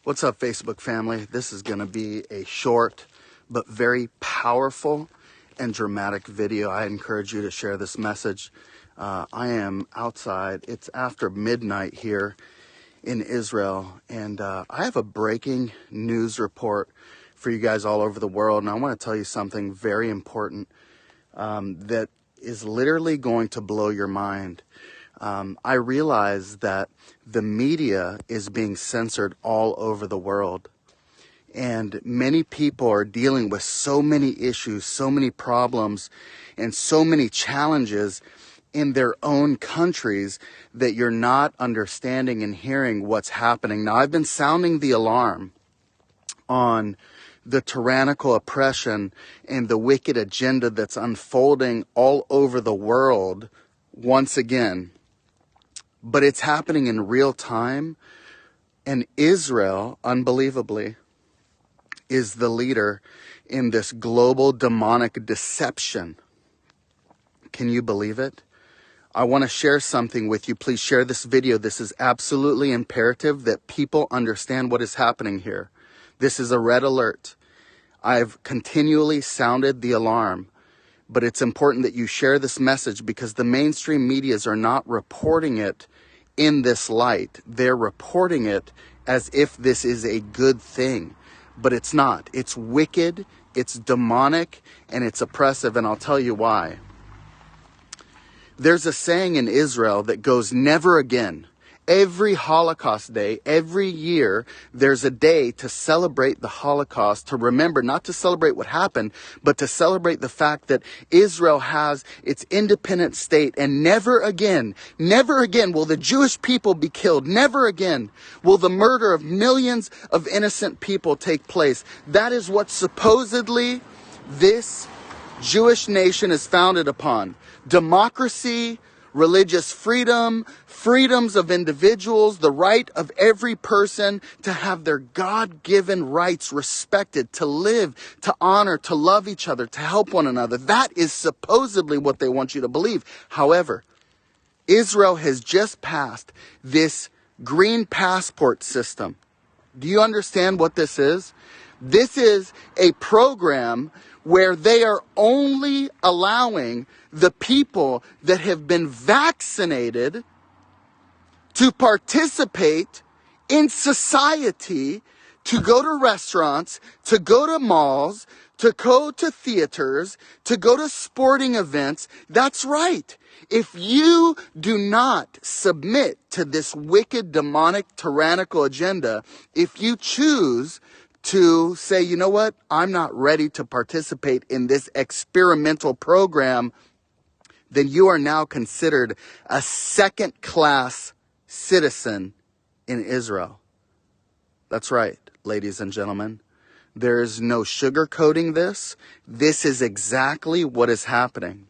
What's up, Facebook family? This is going to be a short but very powerful and dramatic video. I encourage you to share this message. I am outside. It's after midnight here in Israel, and I have a breaking news report for you guys all over the world. And I want to tell you something very important that is literally going to blow your mind. I realize that the media is being censored all over the world. And many people are dealing with so many issues, so many problems, and so many challenges in their own countries that you're not understanding and hearing what's happening. Now, I've been sounding the alarm on the tyrannical oppression and the wicked agenda that's unfolding all over the world once again. But it's happening in real time, and Israel, unbelievably, is the leader in this global demonic deception. Can you believe it? I want to share something with you. Please share this video. This is absolutely imperative that people understand what is happening here. This is a red alert. I've continually sounded the alarm. But it's important that you share this message because the mainstream medias are not reporting it in this light. They're reporting it as if this is a good thing. But it's not. It's wicked, it's demonic, and it's oppressive, and I'll tell you why. There's a saying in Israel that goes, never again. Every Holocaust Day, every year, there's a day to celebrate the Holocaust, to remember, not to celebrate what happened, but to celebrate the fact that Israel has its independent state, and never again will the Jewish people be killed. Never again will the murder of millions of innocent people take place. That is what supposedly this Jewish nation is founded upon. Democracy, religious freedom, freedoms of individuals, the right of every person to have their God-given rights respected, to live, to honor, to love each other, to help one another. That is supposedly what they want you to believe. However, Israel has just passed this green passport system. Do you understand what this is? This is a program where they are only allowing the people that have been vaccinated to participate in society, to go to restaurants, to go to malls, to go to theaters, to go to sporting events. That's right. If you do not submit to this wicked, demonic, tyrannical agenda, if you choose to say, you know what, I'm not ready to participate in this experimental program, then you are now considered a second-class citizen in Israel. That's right, ladies and gentlemen. There is no sugarcoating this. This is exactly what is happening.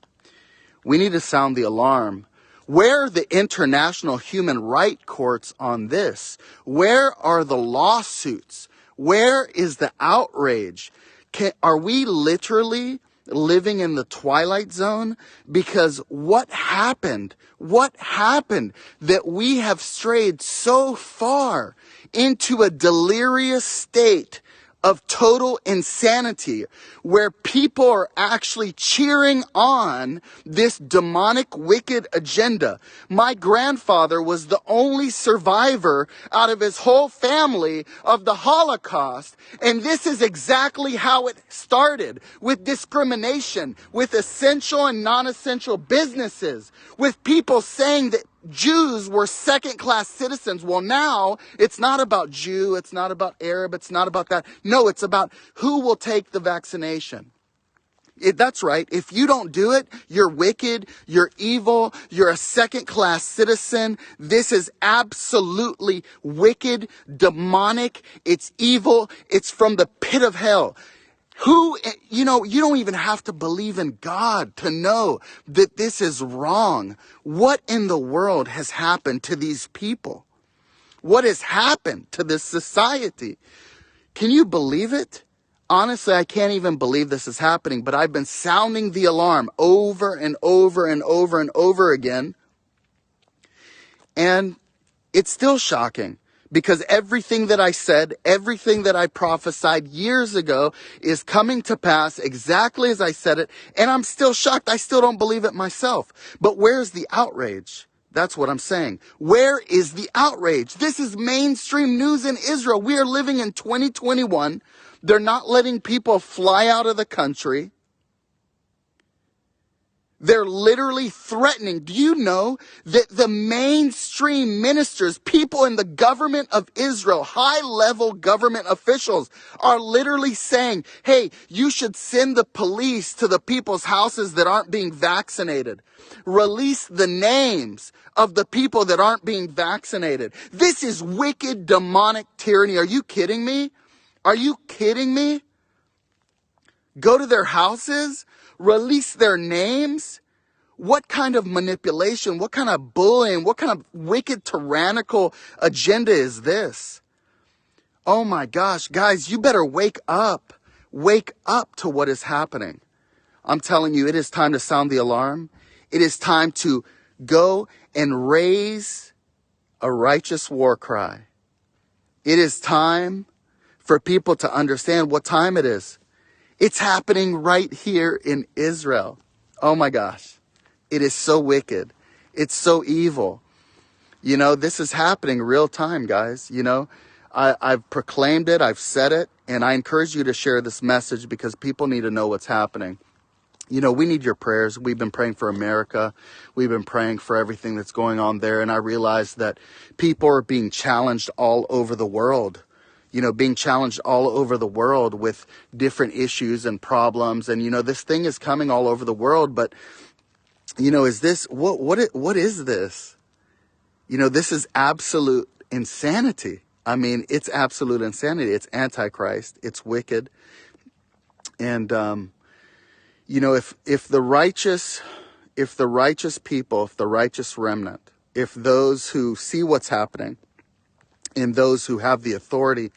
We need to sound the alarm. Where are the international human rights courts on this? Where are the lawsuits? Where is the outrage? Are we literally living in the twilight zone? Because what happened that we have strayed so far into a delirious state of total insanity where people are actually cheering on this demonic, wicked agenda. My grandfather was the only survivor out of his whole family of the Holocaust, and this is exactly how it started, with discrimination, with essential and non-essential businesses, with people saying that Jews were second-class citizens. Well, now it's not about Jew, it's not about Arab, it's not about that. No, it's about who will take the vaccination. That's right. If you don't do it, you're wicked, you're evil, you're a second-class citizen. This is absolutely wicked, demonic, it's evil, it's from the pit of hell. You don't even have to believe in God to know that this is wrong. What in the world has happened to these people? What has happened to this society? Can you believe it? Honestly, I can't even believe this is happening, but I've been sounding the alarm over and over and over and over again. And it's still shocking. Because everything that I said, everything that I prophesied years ago is coming to pass exactly as I said it. And I'm still shocked. I still don't believe it myself. But where's the outrage? That's what I'm saying. Where is the outrage? This is mainstream news in Israel. We are living in 2021. They're not letting people fly out of the country. They're literally threatening. Do you know that the mainstream ministers, people in the government of Israel, high-level government officials, are literally saying, hey, you should send the police to the people's houses that aren't being vaccinated. Release the names of the people that aren't being vaccinated. This is wicked, demonic tyranny. Are you kidding me? Are you kidding me? Go to their houses? Release their names? What kind of manipulation, what kind of bullying, what kind of wicked, tyrannical agenda is this? Oh my gosh, guys, you better wake up. Wake up to what is happening. I'm telling you, it is time to sound the alarm. It is time to go and raise a righteous war cry. It is time for people to understand what time it is. It's happening right here in Israel. Oh my gosh. It is so wicked. It's so evil. You know, this is happening real time, guys. You know, I've proclaimed it. I've said it. And I encourage you to share this message because people need to know what's happening. You know, we need your prayers. We've been praying for America. We've been praying for everything that's going on there. And I realize that people are being challenged all over the world. You know, being challenged all over the world with different issues and problems. And, you know, this thing is coming all over the world. But, you know, is this, what is this? You know, this is absolute insanity. I mean, it's absolute insanity. It's antichrist. It's wicked. And, you know, if the righteous people, if the righteous remnant, if those who see what's happening, and those who have the authority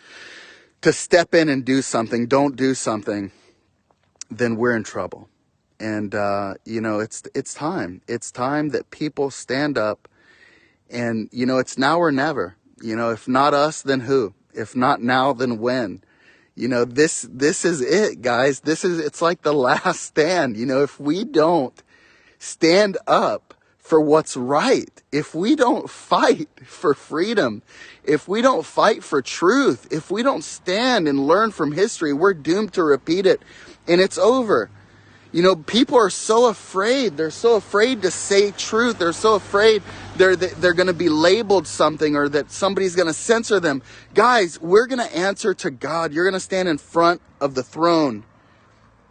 to step in and do something, don't do something, then we're in trouble. And, you know, it's time. It's time that people stand up and, you know, it's now or never. You know, if not us, then who? If not now, then when? You know, this is it, guys. It's like the last stand. You know, if we don't stand up for what's right, if we don't fight for freedom, if we don't fight for truth, if we don't stand and learn from history, we're doomed to repeat it, and it's over. You know, people are so afraid. They're so afraid to say truth. They're so afraid they're going to be labeled something or that somebody's going to censor them. Guys, we're going to answer to God. You're going to stand in front of the throne,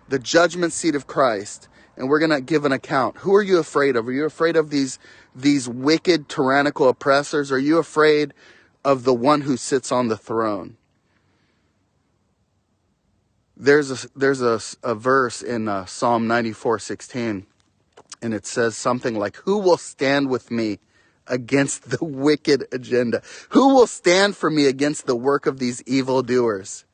the judgment seat of Christ. And we're going to give an account. Who are you afraid of? Are you afraid of these wicked, tyrannical oppressors? Are you afraid of the one who sits on the throne? There's a verse in Psalm 94:16, and it says something like, who will stand with me against the wicked agenda? Who will stand for me against the work of these evildoers?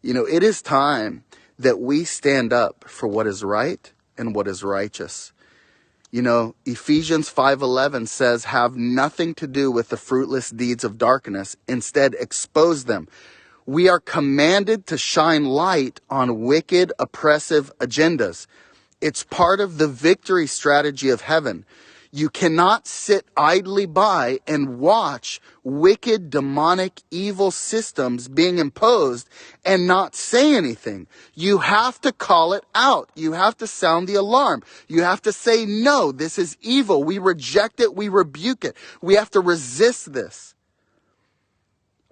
You know, it is time that we stand up for what is right and what is righteous. You know, Ephesians 5:11 says, have nothing to do with the fruitless deeds of darkness. Instead, expose them. We are commanded to shine light on wicked, oppressive agendas. It's part of the victory strategy of heaven. You cannot sit idly by and watch wicked, demonic, evil systems being imposed and not say anything. You have to call it out. You have to sound the alarm. You have to say, no, this is evil. We reject it. We rebuke it. We have to resist this.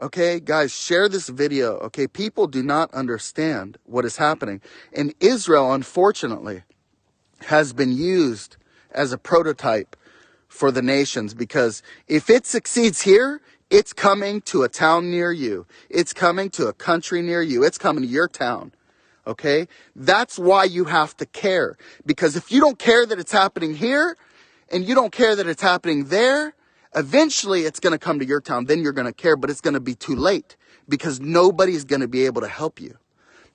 Okay, guys, share this video. Okay, people do not understand what is happening. And Israel, unfortunately, has been used as a prototype for the nations, because if it succeeds here, it's coming to a town near you. It's coming to a country near you. It's coming to your town. Okay, that's why you have to care. Because if you don't care that it's happening here and you don't care that it's happening there, eventually it's going to come to your town. Then you're going to care, but it's going to be too late because nobody's going to be able to help you.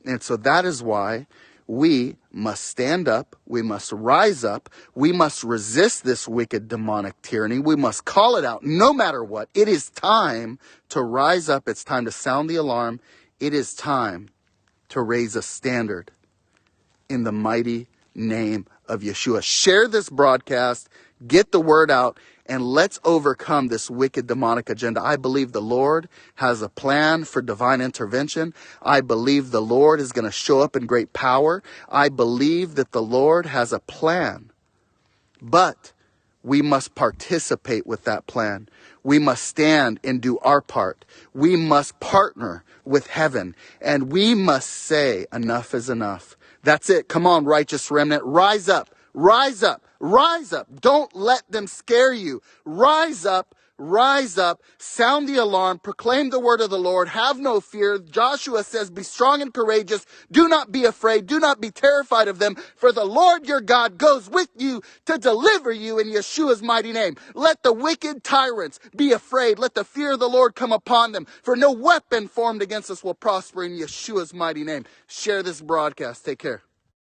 And so that is why we must stand up. We must rise up. We must resist this wicked demonic tyranny. We must call it out no matter what. It is time to rise up. It's time to sound the alarm. It is time to raise a standard in the mighty name of Yeshua. Share this broadcast. Get the word out. And let's overcome this wicked demonic agenda. I believe the Lord has a plan for divine intervention. I believe the Lord is going to show up in great power. I believe that the Lord has a plan. But we must participate with that plan. We must stand and do our part. We must partner with heaven. And we must say, enough is enough. That's it. Come on, righteous remnant. Rise up. Rise up. Rise up. Don't let them scare you. Rise up. Rise up. Sound the alarm. Proclaim the word of the Lord. Have no fear. Joshua says, be strong and courageous. Do not be afraid. Do not be terrified of them. For the Lord your God goes with you to deliver you in Yeshua's mighty name. Let the wicked tyrants be afraid. Let the fear of the Lord come upon them. For no weapon formed against us will prosper in Yeshua's mighty name. Share this broadcast. Take care.